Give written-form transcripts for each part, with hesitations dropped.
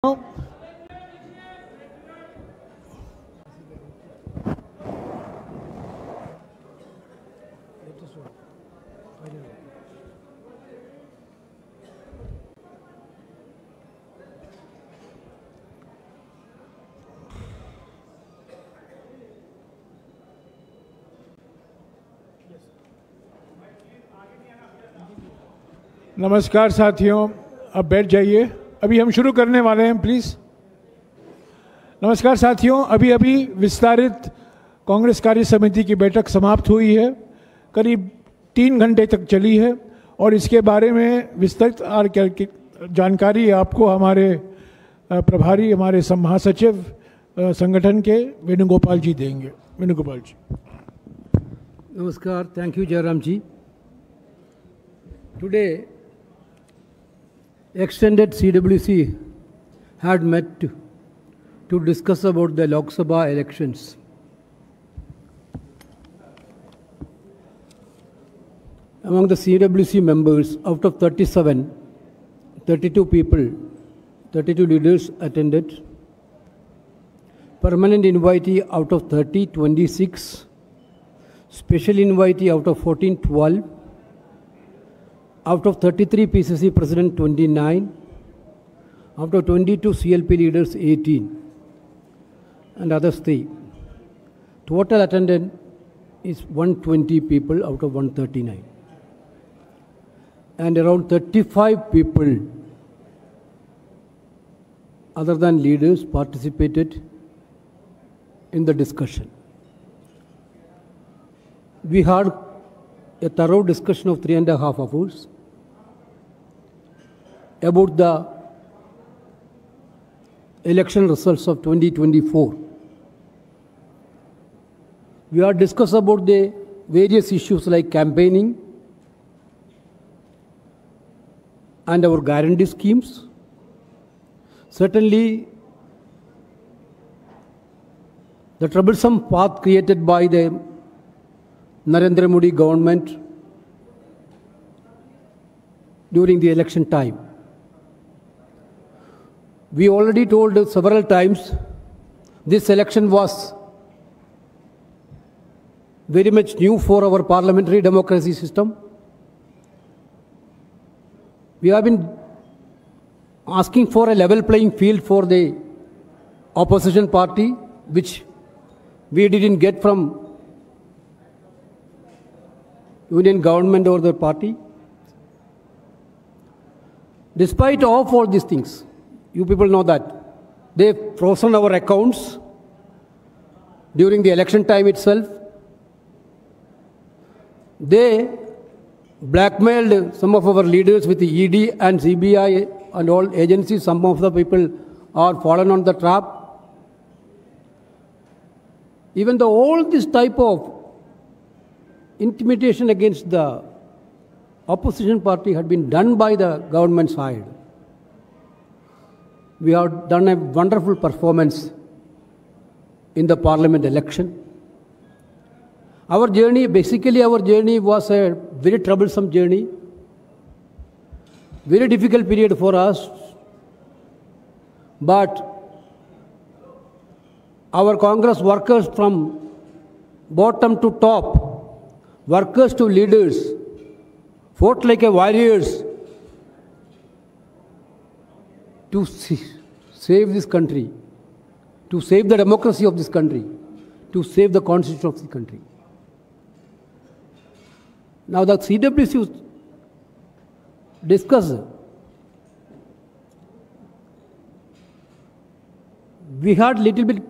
now. नमस्कार साथियों, अब बैठ जाइए। अभी हम शुरू करने वाले हैं, प्लीज। नमस्कार साथियों, अभी विस्तारित कांग्रेस कार्य समिति की बैठक समाप्त हुई है। करीब 3 घंटे तक चली है और इसके बारे में विस्तृत जानकारी आपको हमारे प्रभारी, हमारे महासचिव संगठन के वेणुगोपाल जी देंगे। वेणुगोपाल जी। Namaskar. Thank you, Jairam ji. Today, extended CWC had met to discuss about the Lok Sabha elections. Among the CWC members, out of 37, 32 people, 32 leaders attended. Permanent invitee out of 30, 26. Special invitee out of 14, 12. Out of 33 PCC president, 29. Out of 22 CLP leaders, 18. And others 3. Total attendance is 120 people out of 139. And around 35 people other than leaders participated in the discussion. We had a thorough discussion of 3.5 hours about the election results of 2024. We had discussed about the various issues like campaigning and our guarantee schemes. Certainly, the troublesome path created by the Narendra Modi government during the election time. We already told several times this election was very much new for our parliamentary democracy system. We have been asking for a level playing field for the opposition party, which we didn't get from union government or the party. Despite of all these things, you people know that they frozen our accounts during the election time itself. They blackmailed some of our leaders with the ED and CBI and all agencies. Some of the people are fallen on the trap. Even though all this type of intimidation against the opposition party had been done by the government side, we have done a wonderful performance in the parliament election. Our journey was a very troublesome journey, very difficult period for us, but our Congress workers from bottom to top, workers to leaders, fought like a warriors to save this country, to save the democracy of this country, to save the constitution of the country. Now the CWC discussed, we had little bit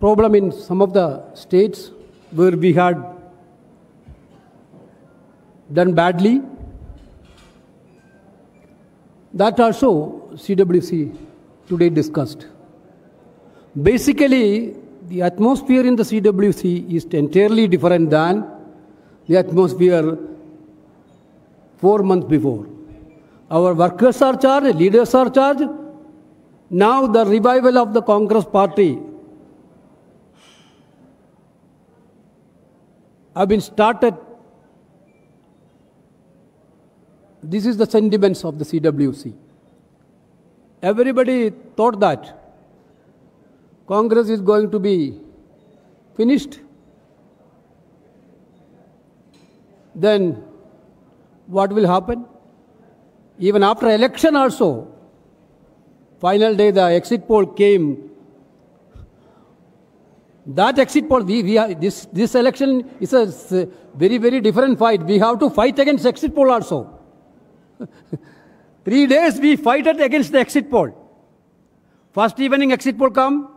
problem in some of the states where we had done badly. That also CWC today discussed. Basically, the atmosphere in the CWC is entirely different than the atmosphere 4 months before. Our workers are charged, leaders are charged. Now the revival of the Congress party have been started this is the sentiments of the CWC. Everybody thought that Congress is going to be finished. Then what will happen? Even after election also, final day the exit poll came. That exit poll, this election is a very, very different fight. We have to fight against exit poll also. 3 days we fight against the exit poll. First evening exit poll come.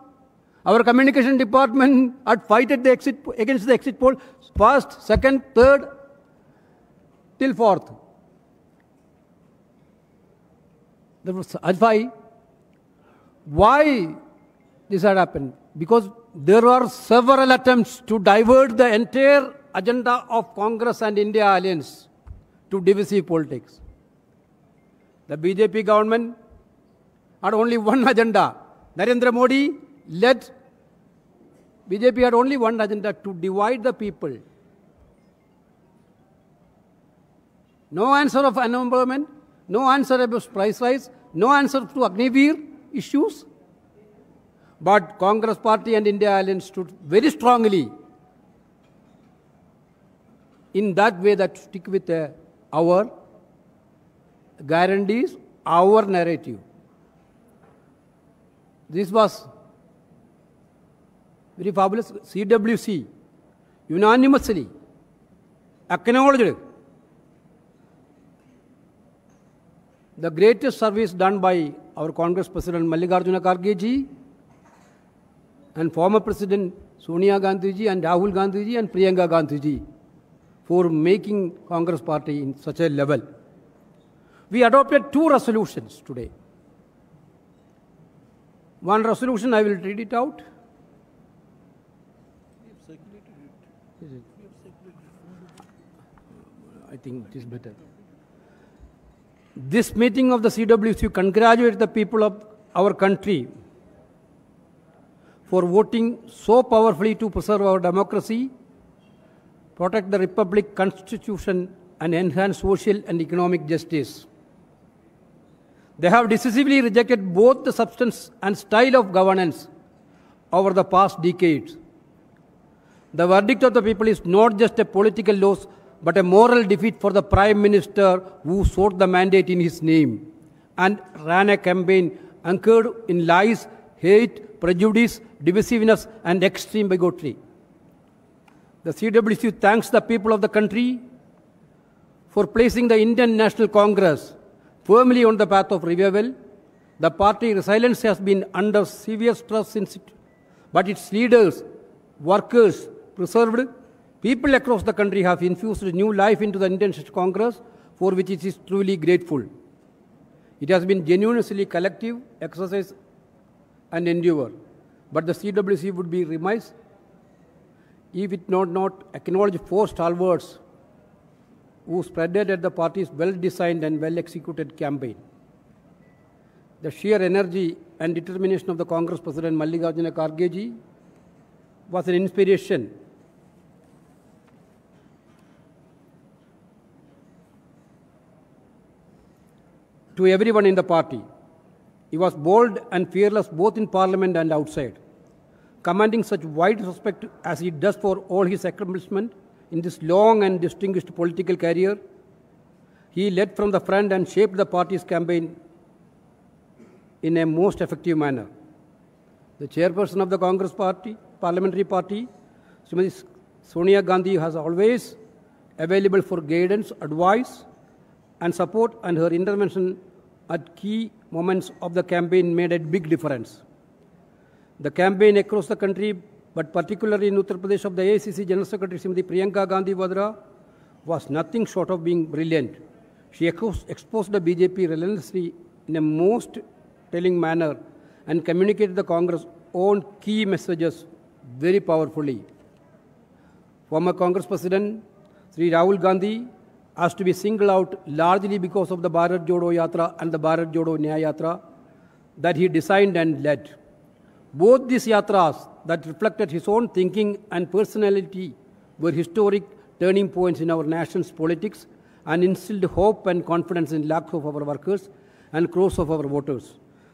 Our communication department had fighted against the exit poll. First, second, third, till fourth. Why this had happened? Because there were several attempts to divert the entire agenda of Congress and India alliance to divisive politics. The BJP government had only one agenda. Narendra Modi led BJP had only one agenda, to divide the people. No answer of unemployment, no answer about price rise, no answer to Agniveer issues. But Congress party and India alliance stood very strongly in that way, that stick with our guarantees, our narrative. This was very fabulous. CWC unanimously acknowledged the greatest service done by our Congress President Mallikarjuna Kharge ji and former President Sonia Gandhi ji and Rahul Gandhi ji and Priyanka Gandhi ji for making Congress party in such a level. We adopted 2 resolutions today. One resolution, I will read it out. I think it is better. This meeting of the CWC congratulates the people of our country for voting so powerfully to preserve our democracy, protect the Republic Constitution, and enhance social and economic justice. They have decisively rejected both the substance and style of governance over the past decades. The verdict of the people is not just a political loss, but a moral defeat for the Prime Minister who sought the mandate in his name and ran a campaign anchored in lies, hate, prejudice, divisiveness, and extreme bigotry. The CWC thanks the people of the country for placing the Indian National Congress firmly on the path of revival. The party resilience has been under severe stress but its leaders, workers, preserved. People across the country have infused new life into the Indian National Congress, for which it is truly grateful. It has been genuinely collective exercise and endeavor, but the CWC would be remiss if it not acknowledge 4 stalwarts who spreaded at the party's well-designed and well-executed campaign. The sheer energy and determination of the Congress President Mallikarjuna Kharge ji was an inspiration to everyone in the party. He was bold and fearless both in Parliament and outside, commanding such wide respect as he does for all his accomplishments in this long and distinguished political career. He led from the front and shaped the party's campaign in a most effective manner. The chairperson of the Congress Party, Parliamentary Party, Srimati Sonia Gandhi, has always available for guidance, advice, and support, and her intervention at key moments of the campaign made a big difference. The campaign across the country, but particularly in Uttar Pradesh, of the AICC General Secretary Srimati Priyanka Gandhi Vadra was nothing short of being brilliant. She exposed the BJP relentlessly in a most telling manner and communicated the Congress' own key messages very powerfully. Former Congress President Sri Rahul Gandhi has to be singled out largely because of the Bharat Jodo Yatra and the Bharat Jodo Nyaya Yatra that he designed and led. Both these yatras that reflected his own thinking and personality were historic turning points in our nation's politics and instilled hope and confidence in lakhs of our workers and crores of our voters.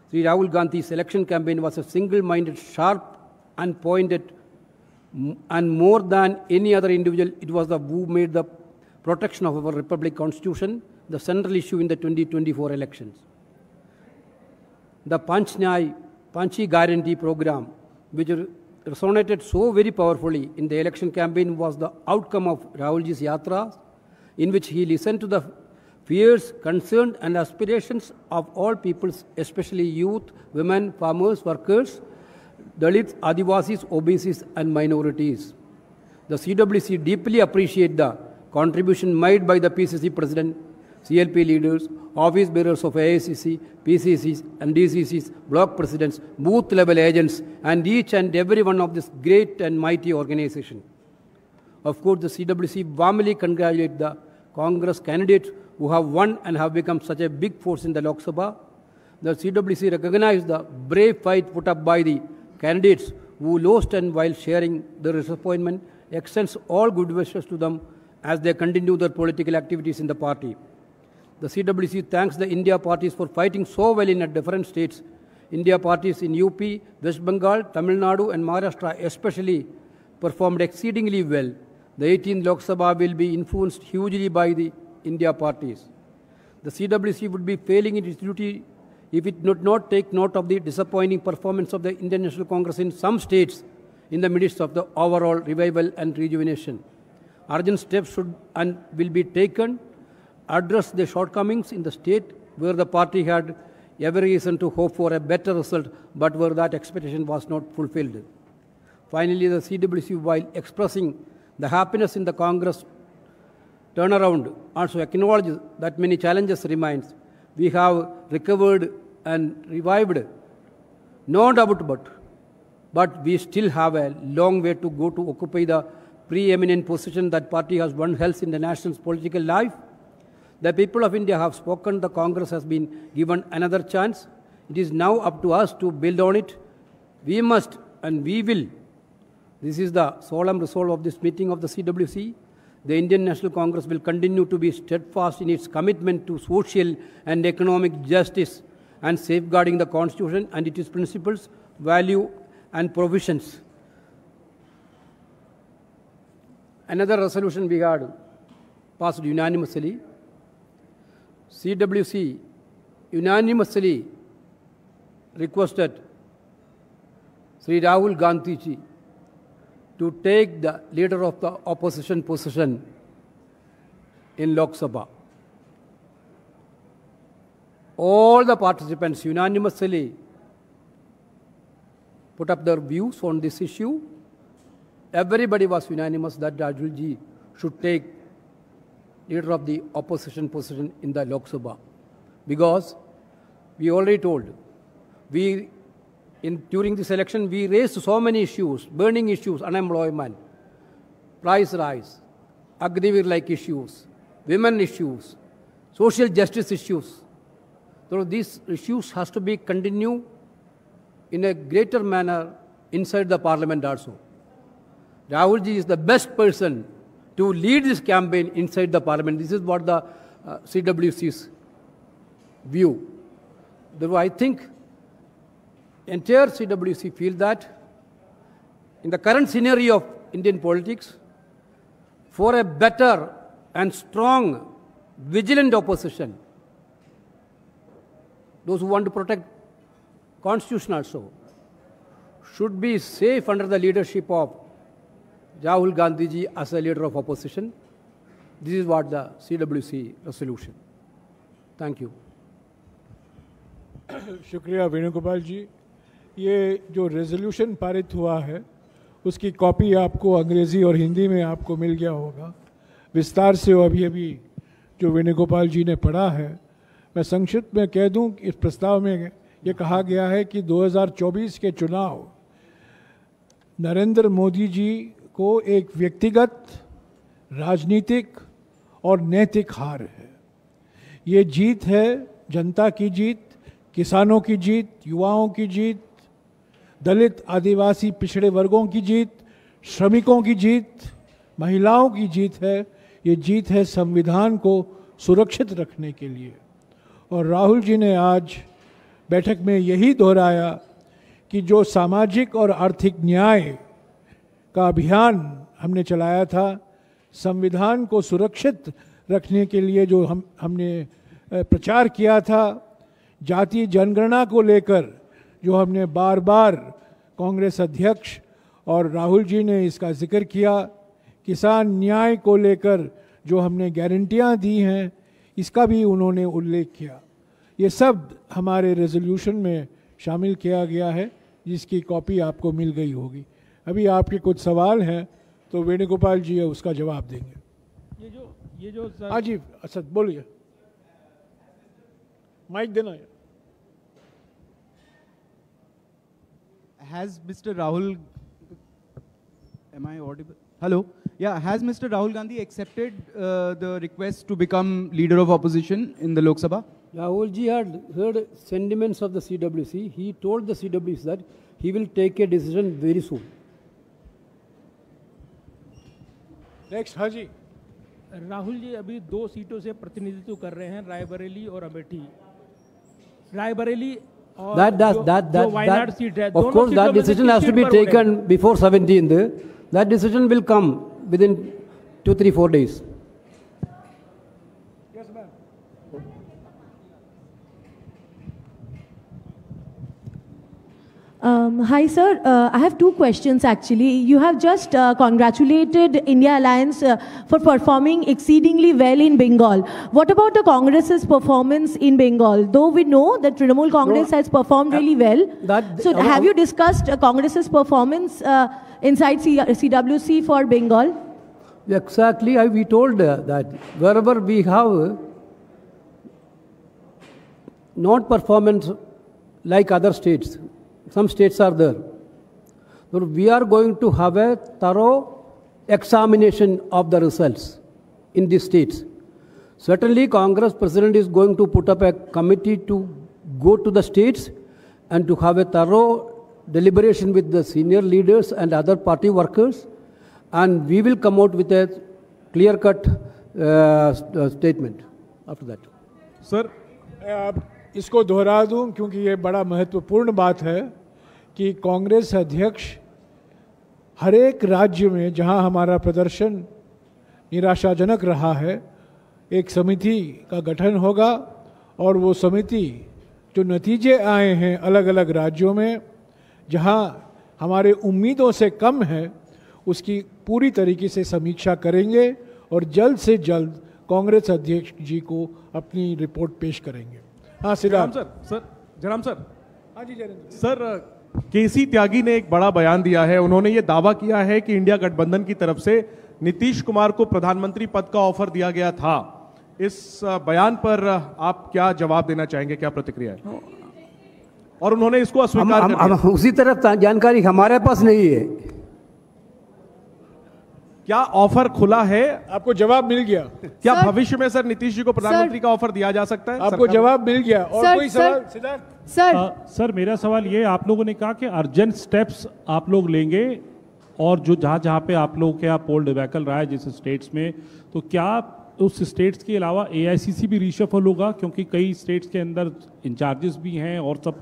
Sri Rahul Gandhi's election campaign was a single-minded, sharp and pointed, and more than any other individual, it was the who made the protection of our Republic Constitution the central issue in the 2024 elections. The Panchi Guarantee program, which resonated so very powerfully in the election campaign, was the outcome of Rahulji's yatra, in which he listened to the fears, concerns and aspirations of all peoples, especially youth, women, farmers, workers, Dalits, Adivasis, OBCs and minorities. The CWC deeply appreciate the contribution made by the PCC President, CLP leaders, office bearers of AICC, PCCs and DCCs, block presidents, booth level agents and each and every one of this great and mighty organization. Of course, the CWC warmly congratulates the Congress candidates who have won and have become such a big force in the Lok Sabha. The CWC recognizes the brave fight put up by the candidates who lost, and while sharing their disappointment, extends all good wishes to them as they continue their political activities in the party. The CWC thanks the India parties for fighting so well in different states. India parties in UP, West Bengal, Tamil Nadu and Maharashtra especially performed exceedingly well. The 18th Lok Sabha will be influenced hugely by the India parties. The CWC would be failing in its duty if it would not take note of the disappointing performance of the Indian National Congress in some states in the midst of the overall revival and rejuvenation. Urgent steps should and will be taken, address the shortcomings in the state where the party had every reason to hope for a better result, but where that expectation was not fulfilled. Finally, the CWC, while expressing the happiness in the Congress turnaround, also acknowledges that many challenges remain. We have recovered and revived, no doubt about, but we still have a long way to go to occupy the preeminent position that party has once held in the nation's political life. The people of India have spoken. The Congress has been given another chance. It is now up to us to build on it. We must and we will. This is the solemn resolve of this meeting of the CWC. The Indian National Congress will continue to be steadfast in its commitment to social and economic justice and safeguarding the Constitution and its principles, value and provisions. Another resolution we had passed unanimously. CWC unanimously requested Sri Rahul Gandhi ji to take the leader of the opposition position in Lok Sabha. All the participants unanimously put up their views on this issue. Everybody was unanimous that Rahul ji should take leader of the opposition position in the Lok Sabha. Because we already told, during this election, we raised so many issues, burning issues, unemployment, price rise, Agnivir-like issues, women issues, social justice issues. So these issues has to be continued in a greater manner inside the parliament also. Rahul ji is the best person to lead this campaign inside the parliament. This is what the CWC's view. Therefore, I think entire CWC feel that in the current scenario of Indian politics, for a better and strong, vigilant opposition, those who want to protect Constitution also, should be safe under the leadership of Rahul Gandhi ji as a leader of opposition. This is what the CWC resolution. Thank you. शुक्रिया वेणुगोपाल जी. ये जो resolution पारित हुआ है उसकी copy आपको अंग्रेज़ी और हिंदी में आपको मिल गया होगा विस्तार से. अभी अभी जो वेणुगोपाल जी ने पढ़ा है, मैं संक्षिप्त में कह दूं कि इस प्रस्ताव में ये कहा गया है कि 2024 के चुनाव नरेंद्र मोदी जी को एक व्यक्तिगत, राजनीतिक और नैतिक हार है. ये जीत है जनता की जीत, किसानों की जीत, युवाओं की जीत, दलित आदिवासी पिछड़े वर्गों की जीत, श्रमिकों की जीत, महिलाओं की जीत है. ये जीत है संविधान को सुरक्षित रखने के लिए। और राहुल जी ने आज बैठक में यही दोहराया कि जो सामाजिक और आर्थिक न्याय का अभियान हमने चलाया था, संविधान को सुरक्षित रखने के लिए जो हमने प्रचार किया था, जातीय जनगणना को लेकर जो हमने बार बार कांग्रेस अध्यक्ष और राहुल जी ने इसका जिक्र किया, किसान न्याय को लेकर जो हमने गारंटियां दी हैं, इसका भी उन्होंने उल्लेख किया। ये सब हमारे रेजोल्यूशन में शामिल किया गया है, जिसकी कॉपी आपको मिल गई होगी। अभी आपके कुछ सवाल हैं तो वेणुगोपाल जी उसका जवाब देंगे। ये जो हाँ जी असद बोलिए, माइक देना है। Has Mr. Rahul, am I audible? Hello. Yeah, has Mr. Rahul Gandhi accepted the request to become leader of opposition in the Lok Sabha? Rahul ji had heard sentiments of the CWC. He told the CWC that he will take a decision very soon. Next. हाँ जी। राहुल जी अभी 2 सीटों से प्रतिनिधित्व कर रहे हैं, रायबरेली और अमेठी। रायबरेली और जो वायनाड सीट है, of course that decision has to be taken before 17th. That decision will come within 2-3-4 days. Yes, ma'am. Hi sir, I have 2 questions actually. You have just congratulated India Alliance for performing exceedingly well in Bengal. What about the Congress's performance in Bengal? Though we know that Trinamool Congress has performed really well. So have you discussed Congress's performance inside CWC for Bengal? Exactly, we told that wherever we have not performance like other states, some states are there. So we are going to have a thorough examination of the results in these states. Certainly, Congress President is going to put up a committee to go to the states and to have a thorough deliberation with the senior leaders and other party workers, and we will come out with a clear-cut statement after that. Sir, इसको दोहरा दूं क्योंकि ये बड़ा महत्वपूर्ण बात है कि कांग्रेस अध्यक्ष हर एक राज्य में जहां हमारा प्रदर्शन निराशाजनक रहा है, एक समिति का गठन होगा और वो समिति जो नतीजे आए हैं अलग अलग राज्यों में जहां हमारे उम्मीदों से कम है, उसकी पूरी तरीके से समीक्षा करेंगे और जल्द से जल्द कांग्रेस अध्यक्ष जी को अपनी रिपोर्ट पेश करेंगे। हाँ सिद्धार्थ सर, जयराम सर। हाँ जी जयराम सर, केसी त्यागी ने एक बड़ा बयान दिया है। उन्होंने ये दावा किया है कि इंडिया गठबंधन की तरफ से नीतीश कुमार को प्रधानमंत्री पद का ऑफर दिया गया था। इस बयान पर आप क्या जवाब देना चाहेंगे, क्या प्रतिक्रिया है? और उन्होंने इसको अस्वीकार कर दिया। उसी तरफ जानकारी हमारे पास नहीं है। क्या ऑफर खुला है? आपको जवाब मिल गया? क्या भविष्य में सर नीतीश जी को प्रधानमंत्री का ऑफर दिया जा सकता है? आपको जवाब मिल गया? और कोई सवाल सिद्धार्थ? सर मेरा सवाल ये, आप लोगों ने कहा कि अर्जेंट स्टेप्स आप लोग लेंगे और जो जहां पे आप लोगों के यहाँ पोल डिबैकल रहा है जिस स्टेट्स में, तो क्या उस स्टेट्स के अलावा एआईसीसी भी रीशफल होगा? क्योंकि कई स्टेट्स के अंदर इंचार्जेस भी हैं और सब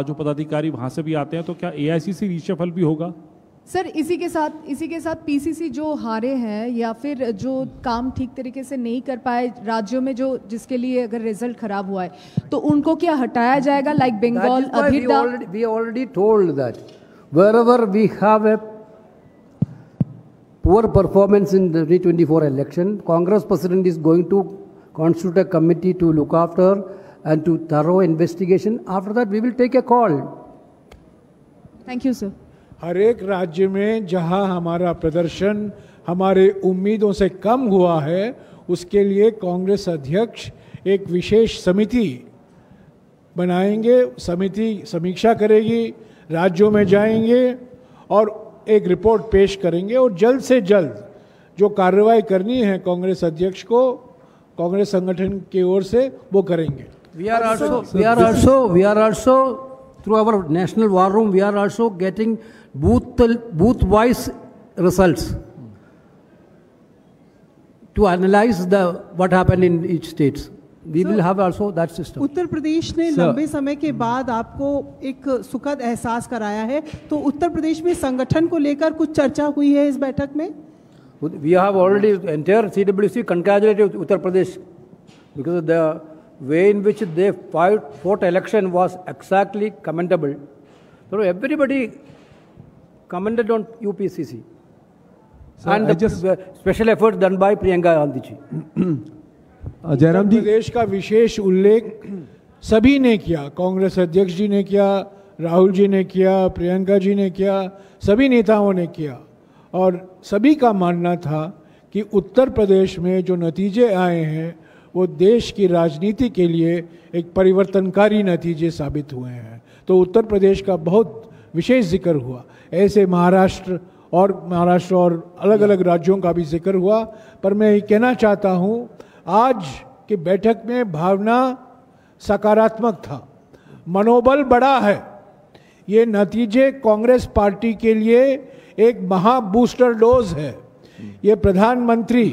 जो पदाधिकारी वहां से भी आते हैं, तो क्या एआईसीसी रीशफल भी होगा? सर इसी के साथ पीसीसी जो हारे हैं या फिर जो काम ठीक तरीके से नहीं कर पाए राज्यों में, जो जिसके लिए अगर रिजल्ट खराब हुआ है, तो उनको क्या हटाया जाएगा? Like Bengal, we already told that wherever we have a poor performance in the 2024 election, Congress President is going to constitute a committee to look after and to thorough investigation. After that, we will take a call. Thank you, sir. हर एक राज्य में जहां हमारा प्रदर्शन हमारे उम्मीदों से कम हुआ है, उसके लिए कांग्रेस अध्यक्ष एक विशेष समिति बनाएंगे। समिति समीक्षा करेगी, राज्यों में जाएंगे और एक रिपोर्ट पेश करेंगे और जल्द से जल्द जो कार्रवाई करनी है कांग्रेस अध्यक्ष को कांग्रेस संगठन की ओर से वो करेंगे। We are also through our national war room, we are also getting booth-wise results. to analyze what happened in each states. We will have also that system. Uttar Pradesh ने लंबे समय के बाद आपको एक सुखद एहसास कराया है, तो उत्तर प्रदेश में संगठन को लेकर कुछ चर्चा हुई है इस बैठक में? We have already entire CWC congratulated Uttar Pradesh because the way in which they fought election was exactly commendable. So everybody commended on UPCC. And the special effort done by Priyanka Gandhi ji. Uttar Pradesh का विशेष उल्लेख सभी ने किया, कांग्रेस अध्यक्ष जी ने किया, राहुल जी ने किया, प्रियंका जी ने किया, सभी नेताओं ने किया और सभी का मानना था कि उत्तर प्रदेश में जो नतीजे आए हैं वो देश की राजनीति के लिए एक परिवर्तनकारी नतीजे साबित हुए हैं। तो उत्तर प्रदेश का बहुत विशेष जिक्र हुआ। ऐसे महाराष्ट्र और अलग अलग राज्यों का भी जिक्र हुआ। पर मैं ये कहना चाहता हूँ, आज की बैठक में भावना सकारात्मक था, मनोबल बड़ा है। ये नतीजे कांग्रेस पार्टी के लिए एक महा बूस्टर डोज है। ये प्रधानमंत्री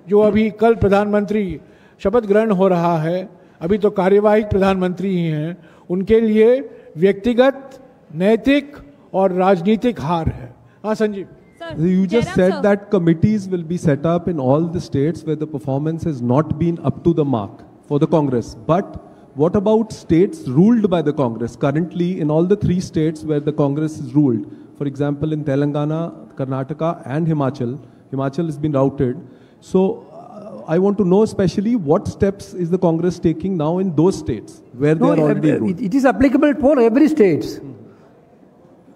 जो अभी कल प्रधानमंत्री शपथ ग्रहण हो रहा है, अभी तो कार्यवाहक प्रधानमंत्री ही हैं, उनके लिए व्यक्तिगत, नैतिक और राजनीतिक हार है। हाँ Sanjeev. You just said that committees will be set up in all the states where the performance has not been up to the mark for the Congress. But what about states ruled by the Congress? Currently, in all the 3 states where the Congress is ruled, for example, in Telangana, Karnataka and Himachal has been routed. So I want to know especially what steps is the Congress taking now in those states where they are already ruled? It is applicable for every state.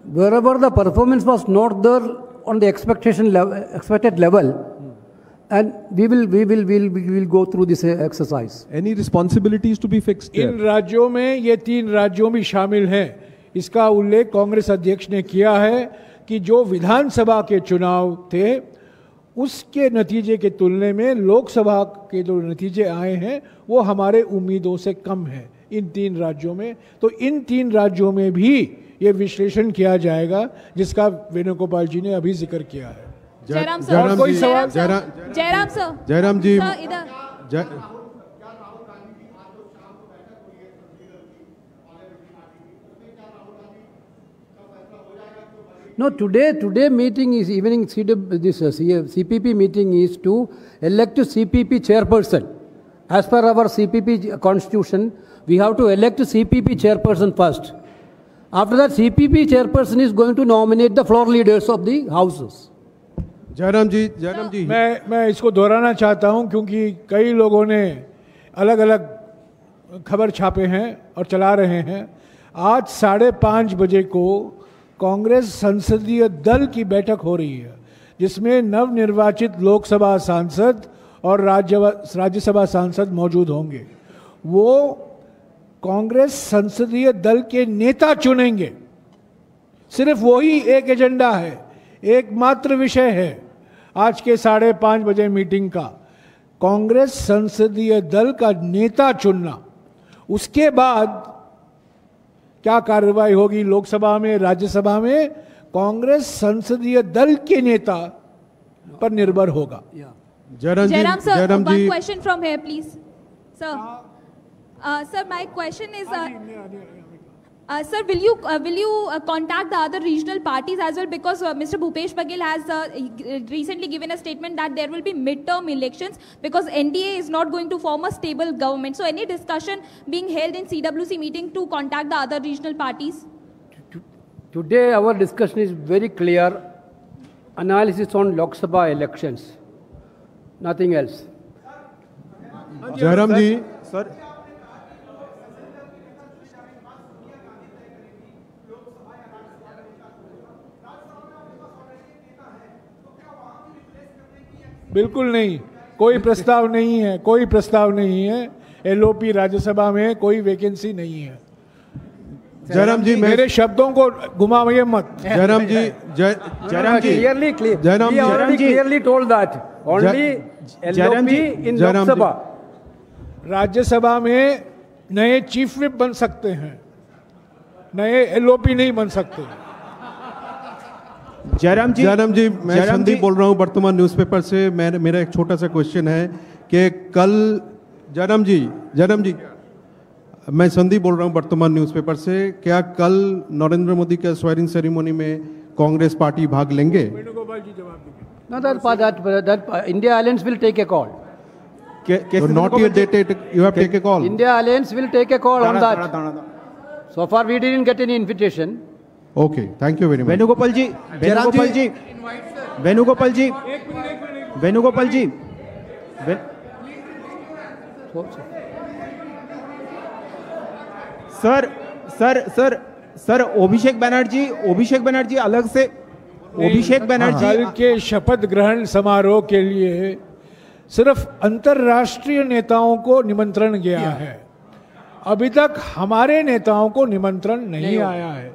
Wherever the performance was not there on the expected level, and we will go through this exercise. Any responsibilities to be fixed there? इन राज्यों में ये 3 राज्यों भी शामिल हैं। इसका उल्लेख कांग्रेस अध्यक्ष ने किया है कि जो विधानसभा के चुनाव थे उसके नतीजे के तुलना में लोकसभा के जो नतीजे आए हैं वो हमारे उम्मीदों से कम है इन 3 राज्यों में। तो इन 3 राज्यों में भी ये विश्लेषण किया जाएगा जिसका वेणुगोपाल जी ने अभी जिक्र किया है। जयराम सर, कोई सवाल? जयराम जी इधर No, today meeting is evening CPP meeting is to elect a CPP chairperson. As per our CPP constitution, we have to elect a CPP chairperson first. After that, CPP chairperson is going to nominate the floor leaders of the houses. Jairam जी मैं इसको दोहराना चाहता हूं क्योंकि कई लोगों ने अलग अलग खबर छापे हैं और चला रहे हैं। आज 5:30 बजे को कांग्रेस संसदीय दल की बैठक हो रही है जिसमें नवनिर्वाचित लोकसभा सांसद और राज्यसभा सांसद मौजूद होंगे। वो कांग्रेस संसदीय दल के नेता चुनेंगे। सिर्फ वही एक एजेंडा है, एकमात्र विषय है आज के 5:30 बजे मीटिंग का, कांग्रेस संसदीय दल का नेता चुनना। उसके बाद क्या कार्रवाई होगी लोकसभा में, राज्यसभा में, कांग्रेस संसदीय दल के नेता पर निर्भर होगा। Jairam sir, one question from here, please. Sir, sir, my question is, sir, will you contact the other regional parties as well? Because Mr. Bhupesh Baghel has recently given a statement that there will be midterm elections because NDA is not going to form a stable government. So, any discussion being held in CWC meeting to contact the other regional parties? Today, our discussion is very clear. Analysis on Lok Sabha elections. Nothing else. Jairam ji sir, बिल्कुल नहीं, कोई प्रस्ताव नहीं है, कोई प्रस्ताव नहीं है। एलओपी राज्यसभा में कोई वैकेंसी नहीं है। जयराम जी मेरे शब्दों को घुमाइए मत। जयराम जी clearly told that only LOP in Lok Sabha. Rajya Sabha में नए चीफ विप बन सकते हैं, नए एलओपी नहीं बन सकते। जयराम जी, मैं संदीप बोल रहा हूँ वर्तमान न्यूज़पेपर से। मेरा एक छोटा सा क्वेश्चन है कि कल जयराम जी मैं संदीप बोल रहा हूँ वर्तमान न्यूज़पेपर से। क्या कल नरेंद्र मोदी के स्वेरिंग सेरेमनी में कांग्रेस पार्टी भाग लेंगे? वेणुगोपाल जी जवाब देंगे। No, that India Alliance will take a call. Not yet dated. You have take a call. India Alliance will take a call on that. So far, we didn't get any invitation. Okay, thank you very much. Venugopal ji, sir Abhishek Banerjee अलग से कल के शपथ ग्रहण समारोह के लिए सिर्फ अंतर्राष्ट्रीय नेताओं को निमंत्रण गया है। अभी तक हमारे नेताओं को निमंत्रण नहीं आया है।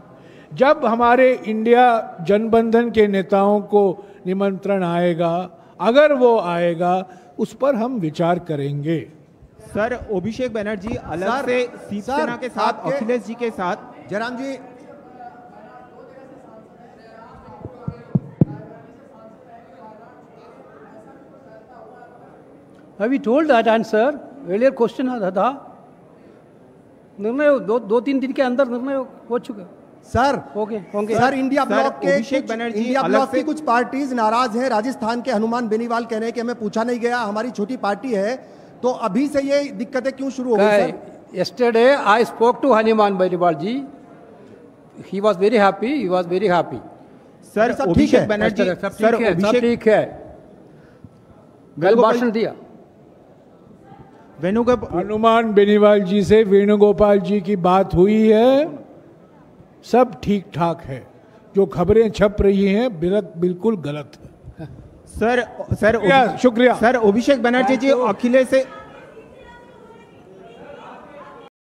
जब हमारे इंडिया जनबंधन के नेताओं को निमंत्रण आएगा, अगर वो आएगा, उस पर हम विचार करेंगे। सर अभिषेक बनर्जी अलग से शिवसेना के साथ, अखिलेश जी के साथ। जयराम जी, Have we told that answer? Earlier question था, निर्णय दो तीन दिन के अंदर निर्णय हो चुका। सर होंगे। सर इंडिया ब्लॉक की कुछ पार्टीज नाराज है। राजस्थान के हनुमान बेनीवाल कह रहे हैं कि हमें पूछा नहीं गया, हमारी छोटी पार्टी है, तो अभी से ये दिक्कतें क्यों शुरू हो गई? Yesterday I spoke to Hanuman Beniwal ji. He was very happy. Sir Abhishek Banerjee, sir Abhishek ठीक है, कल भाषण दिया। हनुमान बेनीवाल जी से वेणुगोपाल जी की बात हुई है, सब ठीक ठाक है। जो खबरें छप रही हैं बिल्कुल गलत है। सर शुक्रिया। सर अभिषेक बनर्जी जी अखिलेश से